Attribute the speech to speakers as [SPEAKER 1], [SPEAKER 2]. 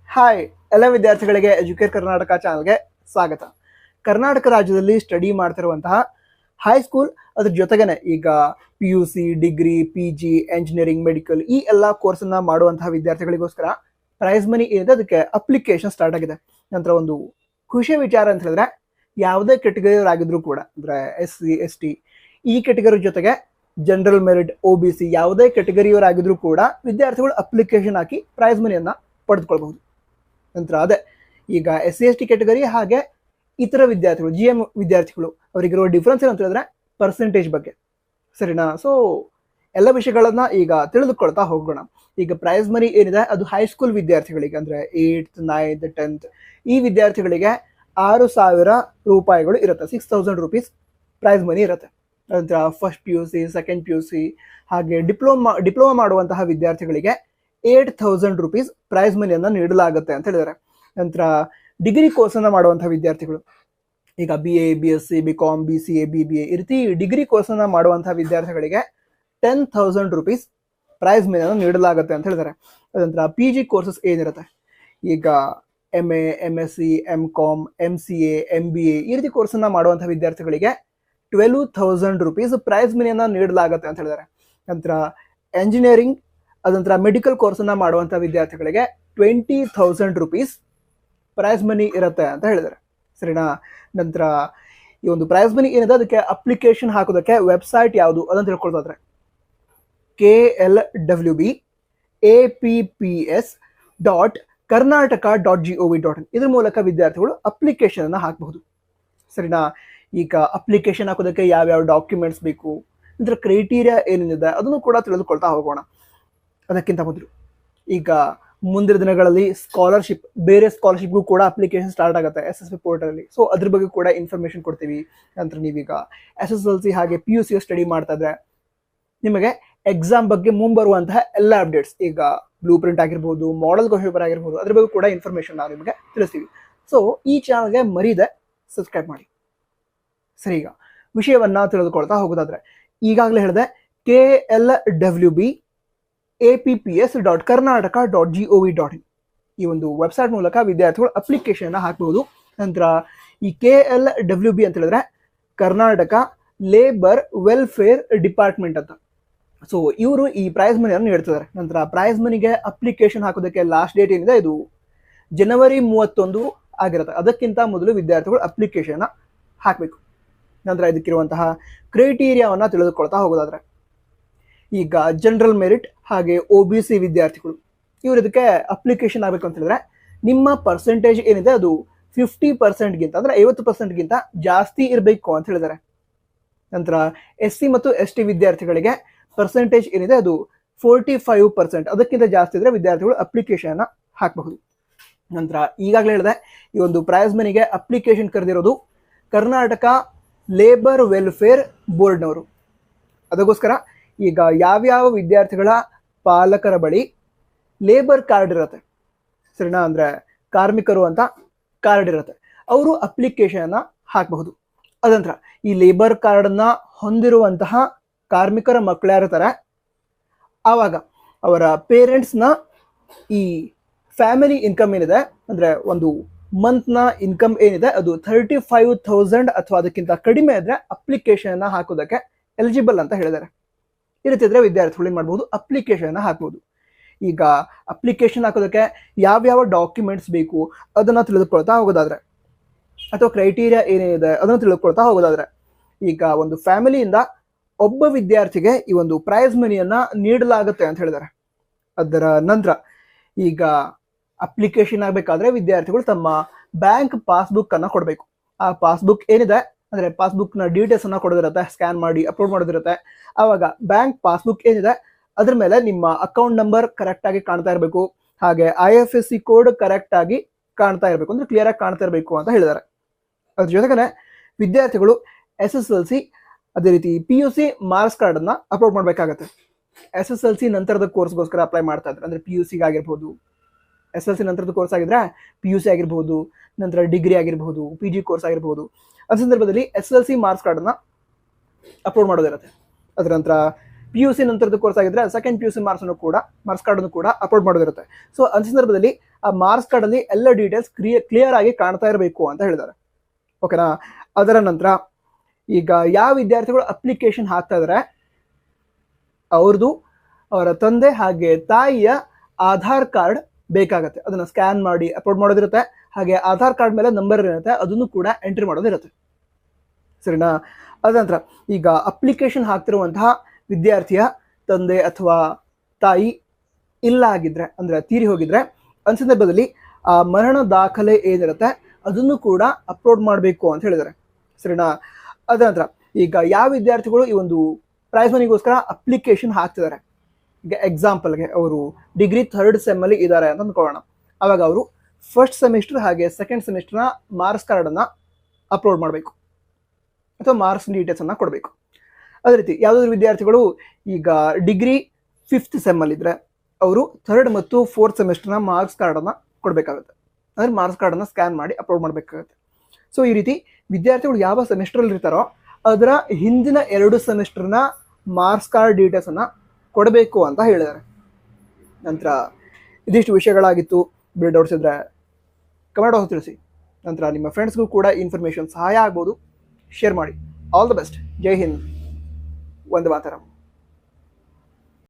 [SPEAKER 1] Hi ಎಲ್ಲ ವಿದ್ಯಾರ್ಥಿಗಳಿಗೆ educate Karnataka ಚಾನಲ್ಗೆ ಸ್ವಾಗತ. ಕರ್ನಾಟಕ ರಾಜ್ಯದಲ್ಲಿ ಸ್ಟಡಿ ಮಾಡ್ತಿರುವಂತಹ ಹೈಸ್ಕೂಲ್ ಅದ್ರ ಜೊತೆಗೇನೆ ಈಗ PUC, degree, PG, engineering, medical ಈ ಎಲ್ಲ ಕೋರ್ಸನ್ನ ಮಾಡುವಂತಹ ವಿದ್ಯಾರ್ಥಿಗಳಿಗೋಸ್ಕರ ಪ್ರೈಸ್ ಮನಿ ಏನಿದೆ ಅದಕ್ಕೆ ಅಪ್ಲಿಕೇಶನ್ ಸ್ಟಾರ್ಟ್ ಆಗಿದೆ. ನಂತರ ಒಂದು ಖುಷಿಯ ವಿಚಾರ ಅಂತ ಹೇಳಿದ್ರೆ ಯಾವುದೇ ಕೆಟಗರಿಯವರಾಗಿದ್ರು ಕೂಡ ಅಂದ್ರೆ SC, ST ಈ ಕೆಟಗರಿ ಜೊತೆಗೆ ಜನರಲ್ ಮೆರಿಟ್, OBC ಯಾವುದೇ ಕೆಟಗರಿಯವರಾಗಿದ್ರು ಕೂಡ ವಿದ್ಯಾರ್ಥಿಗಳು ಅಪ್ಲಿಕೇಶನ್ ಹಾಕಿ ಪ್ರೈಸ್ ಮನಿಯನ್ನ ಪಡೆದುಕೊಳ್ಬಹುದು. ನಂತರ ಅದೇ ಈಗ SC, ST ಕೆಟಗರಿ ಹಾಗೆ ಇತರ ವಿದ್ಯಾರ್ಥಿಗಳು GM ವಿದ್ಯಾರ್ಥಿಗಳು ಅವರಿಗಿರುವ ಡಿಫ್ರೆನ್ಸ್ ಏನಂತ ಹೇಳಿದ್ರೆ ಪರ್ಸೆಂಟೇಜ್ ಬಗ್ಗೆ, ಸರಿನಾ? ಸೊ ಎಲ್ಲ ವಿಷಯಗಳನ್ನ ಈಗ ತಿಳಿದುಕೊಳ್ತಾ ಹೋಗೋಣ. ಈಗ ಪ್ರೈಸ್ ಮನಿ ಏನಿದೆ ಅದು ಹೈಸ್ಕೂಲ್ ವಿದ್ಯಾರ್ಥಿಗಳಿಗೆ ಅಂದ್ರೆ 8th, 9th, 10th ಈ ವಿದ್ಯಾರ್ಥಿಗಳಿಗೆ 6,000 ರೂಪಾಯಿಗಳು ಇರುತ್ತೆ. 6,000 ರುಪೀಸ್ ಪ್ರೈಸ್ ಮನಿ ಇರುತ್ತೆ. ನಂತರ ಫಸ್ಟ್ PUC, ಸೆಕೆಂಡ್ PUC ಹಾಗೆ ಡಿಪ್ಲೊಮಾ ಮಾಡುವಂತಹ ವಿದ್ಯಾರ್ಥಿಗಳಿಗೆ 8,000 ರುಪೀಸ್ ಪ್ರೈಸ್ ಮನಿಯನ್ನ ನೀಡಲಾಗುತ್ತೆ ಅಂತ ಹೇಳಿದ್ದಾರೆ. ನಂತರ ಡಿಗ್ರಿ ಕೋರ್ಸ್ ಅನ್ನ ಮಾಡುವಂತಹ ವಿದ್ಯಾರ್ಥಿಗಳು ಈಗ BA, BSc, BCom, BCA, BBA ಈ ರೀತಿ ಡಿಗ್ರಿ ಕೋರ್ಸ್ ಅನ್ನ ಮಾಡುವಂತಹ ವಿದ್ಯಾರ್ಥಿಗಳಿಗೆ 10,000 ರುಪೀಸ್ ಪ್ರೈಸ್ ಮನಿಯನ್ನ ನೀಡಲಾಗುತ್ತೆ ಅಂತ ಹೇಳಿದ್ದಾರೆ. ನಂತರ PG ಕೋರ್ಸಸ್ ಏನಿರುತ್ತೆ ಈಗ MA, MSc, MCom, MCA, MBA ಈ ರೀತಿ ಕೋರ್ಸ್ ಅನ್ನ ಮಾಡುವಂತಹ ವಿದ್ಯಾರ್ಥಿಗಳಿಗೆ 12,000 ರುಪೀಸ್ ಪ್ರೈಸ್ ಮನಿಯನ್ನ ನೀಡಲಾಗುತ್ತೆ ಅಂತ ಹೇಳಿದ್ದಾರೆ. ನಂತರ ಎಂಜಿನಿಯರಿಂಗ್ ಅದಂತರ ಮೆಡಿಕಲ್ ಕೋರ್ಸ್ ಅನ್ನ ಮಾಡುವಂತ ವಿದ್ಯಾರ್ಥಿಗಳಿಗೆ 20,000 ರುಪೀಸ್ ಪ್ರೈಸ್ ಮನಿ ಇರುತ್ತೆ ಅಂತ ಹೇಳಿದ್ದಾರೆ, ಸರಿನಾ? ನಂತರ ಈ ಒಂದು ಪ್ರೈಸ್ ಮನಿ ಏನಿದೆ ಅದಕ್ಕೆ ಅಪ್ಲಿಕೇಶನ್ ಹಾಕೋದಕ್ಕೆ ವೆಬ್ಸೈಟ್ ಯಾವುದು ಅದನ್ನ ತಿಳ್ಕೊಳ್ತಾದ್ರೆ klwapps.karnataka.gov.in ಇದ್ರ ಮೂಲಕ ವಿದ್ಯಾರ್ಥಿಗಳು ಅಪ್ಲಿಕೇಶನ್ ಅನ್ನ ಹಾಕಬಹುದು, ಸರಿನಾ? ಈಗ ಅಪ್ಲಿಕೇಶನ್ ಹಾಕೋದಕ್ಕೆ ಯಾವ್ಯಾವ ಡಾಕ್ಯುಮೆಂಟ್ಸ್ ಬೇಕು, ನಂತರ ಕ್ರೈಟೀರಿಯಾ ಏನೇನಿದೆ ಅದನ್ನು ಕೂಡ ತಿಳಿದುಕೊಳ್ತಾ ಹೋಗೋಣ. ಅದಕ್ಕಿಂತ ಮೊದಲು ಈಗ ಮುಂದಿನ ದಿನಗಳಲ್ಲಿ ಸ್ಕಾಲರ್ಶಿಪ್, ಬೇರೆ ಸ್ಕಾಲರ್ಶಿಪ್ಗೂ ಕೂಡ ಅಪ್ಲಿಕೇಶನ್ ಸ್ಟಾರ್ಟ್ ಆಗುತ್ತೆ SSB ಪೋರ್ಟಲ್. ಸೊ ಅದ್ರ ಬಗ್ಗೆ ಕೂಡ ಇನ್ಫಾರ್ಮೇಶನ್ ಕೊಡ್ತೀವಿ. ನಂತರ ನೀವೀಗ SSLC ಹಾಗೆ PUC ಸ್ಟಡಿ ಮಾಡ್ತಾ ಇದ್ರೆ ನಿಮಗೆ ಎಕ್ಸಾಮ್ ಬಗ್ಗೆ ಮುಂಬರುವಂತಹ ಎಲ್ಲ ಅಪ್ಡೇಟ್ಸ್ ಈಗ ಬ್ಲೂ ಪ್ರಿಂಟ್ ಆಗಿರ್ಬೋದು, ಮಾಡೆಲ್ ಕ್ವೆಶ್ಚನ್ ಪೇಪರ್ ಆಗಿರ್ಬೋದು ಅದ್ರ ಬಗ್ಗೆ ಕೂಡ ಇನ್ಫಾರ್ಮೇಶನ್ ನಾವು ನಿಮಗೆ ತಿಳಿಸ್ತೀವಿ. ಸೊ ಈ ಚಾನಲ್ಗೆ ಮರೀದೆ ಸಬ್ಸ್ಕ್ರೈಬ್ ಮಾಡಿ. ಸರಿ, ಈಗ ವಿಷಯವನ್ನ ತಿಳಿದುಕೊಳ್ತಾ ಹೋಗೋದಾದ್ರೆ ಈಗಾಗಲೇ ಹೇಳಿದೆ klwapps.karnataka.gov.in ಈ ಒಂದು ವೆಬ್ಸೈಟ್ ಮೂಲಕ ವಿದ್ಯಾರ್ಥಿಗಳು ಅಪ್ಲಿಕೇಶನ್ ಹಾಕಬಹುದು. ನಂತರ ಈ KLWB ಅಂತ ಹೇಳಿದ್ರೆ ಕರ್ನಾಟಕ ಲೇಬರ್ ವೆಲ್ಫೇರ್ ಡಿಪಾರ್ಟ್ಮೆಂಟ್ ಅಂತ. ಸೊ ಇವರು ಈ ಪ್ರೈಸ್ ಮನಿಯನ್ನು ನೀಡ್ತಿದ್ದಾರೆ. ನಂತರ ಪ್ರೈಸ್ ಮನಿಗೆ ಅಪ್ಲಿಕೇಶನ್ ಹಾಕೋದಕ್ಕೆ ಲಾಸ್ಟ್ ಡೇಟ್ ಏನಿದೆ ಇದು ಜನವರಿ 31 ಆಗಿರುತ್ತೆ. ಅದಕ್ಕಿಂತ ಮೊದಲು ವಿದ್ಯಾರ್ಥಿಗಳು ಅಪ್ಲಿಕೇಶನ್ ಹಾಕಬೇಕು. ನಂತರ ಇದಕ್ಕಿರುವಂತಹ ಕ್ರೈಟೀರಿಯಾವನ್ನ ತಿಳಿದುಕೊಳ್ತಾ ಹೋಗೋದಾದ್ರೆ ಈಗ ಜನರಲ್ ಮೆರಿಟ್ ಹಾಗೆ OBC ವಿದ್ಯಾರ್ಥಿಗಳು ಇವರು ಇದಕ್ಕೆ ಅಪ್ಲಿಕೇಶನ್ ಆಗಬೇಕು ಅಂತ ಹೇಳಿದ್ರೆ ನಿಮ್ಮ ಪರ್ಸೆಂಟೇಜ್ ಏನಿದೆ ಅದು 50%ಗಿಂತ ಅಂದ್ರೆ 50%ಗಿಂತ ಜಾಸ್ತಿ ಇರಬೇಕು ಅಂತ ಹೇಳಿದ್ದಾರೆ. ನಂತರ SC ಮತ್ತು ST ವಿದ್ಯಾರ್ಥಿಗಳಿಗೆ ಪರ್ಸೆಂಟೇಜ್ ಏನಿದೆ ಅದು 45%, ಅದಕ್ಕಿಂತ ಜಾಸ್ತಿ ಇದ್ರೆ ವಿದ್ಯಾರ್ಥಿಗಳು ಅಪ್ಲಿಕೇಶನ್ ಹಾಕಬಹುದು. ನಂತರ ಈಗಾಗಲೇ ಹೇಳಿದೆ ಈ ಒಂದು ಪ್ರೈಸ್ ಮನಿಗೆ ಅಪ್ಲಿಕೇಶನ್ ಕರೆದಿರೋದು ಕರ್ನಾಟಕ ಲೇಬರ್ ವೆಲ್ಫೇರ್ ಬೋರ್ಡ್ನವರು. ಅದಕ್ಕೋಸ್ಕರ ಈಗ ಯಾವ್ಯಾವ ವಿದ್ಯಾರ್ಥಿಗಳ ಪಾಲಕರ ಬಳಿ ಲೇಬರ್ ಕಾರ್ಡ್ ಇರುತ್ತೆ, ಸರಿನಾ, ಅಂದ್ರೆ ಕಾರ್ಮಿಕರು ಅಂತ ಕಾರ್ಡ್ ಇರುತ್ತೆ, ಅವರು ಅಪ್ಲಿಕೇಶನ್ ಹಾಕಬಹುದು. ಅದಂತರ ಈ ಲೇಬರ್ ಕಾರ್ಡನ್ನ ಹೊಂದಿರುವಂತಹ ಕಾರ್ಮಿಕರ ಮಕ್ಕಳು ಯಾರಿರ್ತಾರೆ ಆವಾಗ ಅವರ ಪೇರೆಂಟ್ಸ್ನ ಈ ಫ್ಯಾಮಿಲಿ ಇನ್ಕಮ್ ಏನಿದೆ ಅಂದ್ರೆ ಒಂದು ಮಂತ್ನ ಇನ್ಕಮ್ ಏನಿದೆ ಅದು 35,000 ಅಥವಾ ಅದಕ್ಕಿಂತ ಕಡಿಮೆ ಇದ್ರೆ ಅಪ್ಲಿಕೇಶನ್ ಹಾಕೋದಕ್ಕೆ ಎಲಿಜಿಬಲ್ ಅಂತ ಹೇಳಿದ್ದಾರೆ. ಈ ರೀತಿ ಇದ್ರೆ ವಿದ್ಯಾರ್ಥಿಗಳು ಏನ್ ಮಾಡಬಹುದು, ಅಪ್ಲಿಕೇಶನ್ ಹಾಕಬಹುದು. ಈಗ ಅಪ್ಲಿಕೇಶನ್ ಹಾಕೋದಕ್ಕೆ ಯಾವ್ಯಾವ ಡಾಕ್ಯುಮೆಂಟ್ಸ್ ಬೇಕು ಅದನ್ನ ತಿಳಿದುಕೊಳ್ತಾ ಹೋಗೋದಾದ್ರೆ ಅಥವಾ ಕ್ರೈಟೀರಿಯಾ ಏನೇನಿದೆ ಅದನ್ನು ತಿಳಿದುಕೊಳ್ತಾ ಹೋಗೋದಾದ್ರೆ ಈಗ ಒಂದು ಫ್ಯಾಮಿಲಿಯಿಂದ ಒಬ್ಬ ವಿದ್ಯಾರ್ಥಿಗೆ ಈ ಒಂದು ಪ್ರೈಸ್ ಮನಿಯನ್ನ ನೀಡಲಾಗುತ್ತೆ ಅಂತ ಹೇಳಿದ್ದಾರೆ. ಅದರ ನಂತರ ಈಗ ಅಪ್ಲಿಕೇಶನ್ ಆಗಬೇಕಾದ್ರೆ ವಿದ್ಯಾರ್ಥಿಗಳು ತಮ್ಮ ಬ್ಯಾಂಕ್ ಪಾಸ್ಬುಕ್ ಅನ್ನ ಕೊಡಬೇಕು. ಆ ಪಾಸ್ಬುಕ್ ಏನಿದೆ ಅಂದ್ರೆ ಪಾಸ್ಬುಕ್ ನ ಡೀಟೇಲ್ಸ್ ಅನ್ನ ಕೊಡೋದಿರುತ್ತೆ, ಸ್ಕ್ಯಾನ್ ಮಾಡಿ ಅಪ್ಲೋಡ್ ಮಾಡೋದಿರುತ್ತೆ. ಆವಾಗ ಬ್ಯಾಂಕ್ ಪಾಸ್ಬುಕ್ ಏನಿದೆ ಅದ್ರ ಮೇಲೆ ನಿಮ್ಮ ಅಕೌಂಟ್ ನಂಬರ್ ಕರೆಕ್ಟ್ ಆಗಿ ಕಾಣ್ತಾ ಇರಬೇಕು, ಹಾಗೆ IFSC ಕೋಡ್ ಕರೆಕ್ಟ್ ಆಗಿ ಕಾಣ್ತಾ ಇರಬೇಕು, ಅಂದ್ರೆ ಕ್ಲಿಯರ್ ಆಗಿ ಕಾಣ್ತಾ ಇರಬೇಕು ಅಂತ ಹೇಳಿದ್ದಾರೆ. ಅದ್ರ ಜೊತೆಗೆ ವಿದ್ಯಾರ್ಥಿಗಳು SSLC ಅದೇ ರೀತಿ PUC ಮಾರ್ಕ್ಸ್ ಕಾರ್ಡ್ ಅನ್ನ ಅಪ್ಲೋಡ್ ಮಾಡಬೇಕಾಗತ್ತೆ. SSLC ನಂತರದ ಕೋರ್ಸ್ಗೋಸ್ಕರ ಅಪ್ಲೈ ಮಾಡ್ತಾ ಇದ್ದಾರೆ ಅಂದ್ರೆ PUC ಆಗಿರ್ಬೋದು, SSLC ನಂತರದ ಕೋರ್ಸ್ ಆಗಿದ್ರೆ PUC ಆಗಿರ್ಬೋದು, ನಂತರ ಡಿಗ್ರಿ ಆಗಿರ್ಬೋದು, PG ಕೋರ್ಸ್ ಆಗಿರ್ಬೋದು. ಅದ ಸಂದರ್ಭದಲ್ಲಿ SSLC ಮಾರ್ಕ್ಸ್ ಕಾರ್ಡ್ ಅನ್ನ ಅಪ್ಲೋಡ್ ಮಾಡೋದಿರುತ್ತೆ. ಅದರ ನಂತರ PUC ನಂತರದ ಕೋರ್ಸ್ ಆಗಿದ್ರೆ ಸೆಕೆಂಡ್ PUC ಮಾರ್ಕ್ಸ್ ಕಾರ್ಡ್ ಅನ್ನು ಕೂಡ ಅಪ್ಲೋಡ್ ಮಾಡೋದಿರುತ್ತೆ. ಸೊ ಆ ಸಂದರ್ಭದಲ್ಲಿ ಆ ಮಾರ್ಕ್ಸ್ ಕಾರ್ಡ್ ಅಲ್ಲಿ ಎಲ್ಲ ಡೀಟೇಲ್ಸ್ ಕ್ಲಿಯರ್ ಆಗಿ ಕಾಣ್ತಾ ಇರಬೇಕು ಅಂತ ಹೇಳಿದ್ದಾರೆ. ಓಕೆನಾ. ಅದರ ನಂತರ ಈಗ ಯಾವ ವಿದ್ಯಾರ್ಥಿಗಳು ಅಪ್ಲಿಕೇಶನ್ ಹಾಕ್ತಾ ಇದಾರೆ ಅವ್ರದ್ದು ಅವರ ತಂದೆ ಹಾಗೆ ತಾಯಿಯ ಆಧಾರ್ ಕಾರ್ಡ್ ಬೇಕಾಗತ್ತೆ. ಅದನ್ನ ಸ್ಕ್ಯಾನ್ ಮಾಡಿ ಅಪ್ಲೋಡ್ ಮಾಡೋದಿರುತ್ತೆ. ಹಾಗೆ ಆಧಾರ್ ಕಾರ್ಡ್ ಮೇಲೆ ನಂಬರ್ ಇರುತ್ತೆ, ಅದನ್ನು ಕೂಡ ಎಂಟ್ರಿ ಮಾಡೋದಿರುತ್ತೆ. ಸರಿನಾ. ಅದ ನಂತರ ಈಗ ಅಪ್ಲಿಕೇಶನ್ ಹಾಕ್ತಿರುವಂತಹ ವಿದ್ಯಾರ್ಥಿಯ ತಂದೆ ಅಥವಾ ತಾಯಿ ಇಲ್ಲ ಆಗಿದ್ರೆ, ಅಂದ್ರೆ ತೀರಿ ಹೋಗಿದ್ರೆ, ಅಂಥ ಸಂದರ್ಭದಲ್ಲಿ ಆ ಮರಣ ದಾಖಲೆ ಏನಿರುತ್ತೆ ಅದನ್ನು ಕೂಡ ಅಪ್ಲೋಡ್ ಮಾಡಬೇಕು ಅಂತ ಹೇಳಿದ್ದಾರೆ. ಸರಿನಾ. ಅದ ನಂತರ ಈಗ ಯಾವ ವಿದ್ಯಾರ್ಥಿಗಳು ಈ ಒಂದು ಪ್ರೈಸ್ ಮನಿಗೋಸ್ಕರ ಅಪ್ಲಿಕೇಶನ್ ಹಾಕ್ತಿದ್ದಾರೆ, ಈಗ ಎಕ್ಸಾಂಪಲ್ಗೆ ಅವರು ಡಿಗ್ರಿ 3rd ಸೆಮ್ ಅಲ್ಲಿ ಇದ್ದಾರೆ ಅಂತ ಅಂದ್ಕೊಳ್ಳೋಣ. ಅವಾಗ ಅವರು ಫಸ್ಟ್ ಸೆಮಿಸ್ಟರ್ ಹಾಗೆ ಸೆಕೆಂಡ್ ಸೆಮಿಸ್ಟರ್ನ ಮಾರ್ಕ್ಸ್ ಕಾರ್ಡನ್ನು ಅಪ್ಲೋಡ್ ಮಾಡಬೇಕು ಅಥವಾ ಮಾರ್ಕ್ಸ್ ಡೀಟೇಲ್ಸ್ ಅನ್ನ ಕೊಡಬೇಕು. ಅದೇ ರೀತಿ ಯಾವುದಾದ್ರು ವಿದ್ಯಾರ್ಥಿಗಳು ಈಗ ಡಿಗ್ರಿ 5th ಸೆಮ್ ಅಲ್ಲಿ ಇದ್ರೆ ಅವರು 3rd ಮತ್ತು 4th ಸೆಮಿಸ್ಟರ್ನ ಮಾರ್ಕ್ಸ್ ಕಾರ್ಡನ್ನು ಕೊಡಬೇಕಾಗುತ್ತೆ. ಅಂದರೆ ಮಾರ್ಕ್ಸ್ ಕಾರ್ಡನ್ನು ಸ್ಕ್ಯಾನ್ ಮಾಡಿ ಅಪ್ಲೋಡ್ ಮಾಡಬೇಕಾಗುತ್ತೆ. ಸೊ ಈ ರೀತಿ ವಿದ್ಯಾರ್ಥಿಗಳು ಯಾವ ಸೆಮಿಸ್ಟರಲ್ಲಿ ಇರ್ತಾರೋ ಅದರ ಹಿಂದಿನ 2 ಸೆಮಿಸ್ಟರ್ನ ಮಾರ್ಕ್ಸ್ ಕಾರ್ಡ್ ಡೀಟೇಲ್ಸ್ ಅನ್ನ ಕೊಡಬೇಕು ಅಂತ ಹೇಳಿದ್ದಾರೆ. ನಂತರ ಇದಿಷ್ಟು ವಿಷಯಗಳಾಗಿತ್ತು. ಬೇರೆ ಡೌಟ್ಸ್ ಇದ್ರೆ ಕಮೆಂಟ್ ಬಾಕ್ಸ್ ತಿಳಿಸಿ. ನಂತರ ನಿಮ್ಮ ಫ್ರೆಂಡ್ಸ್ಗೂ ಕೂಡ ಇನ್ಫಾರ್ಮೇಷನ್ ಸಹಾಯ ಆಗ್ಬೋದು, ಶೇರ್ ಮಾಡಿ. All the best. ಜೈ ಹಿಂದ್. ವಂದೇ ಮಾತರಂ.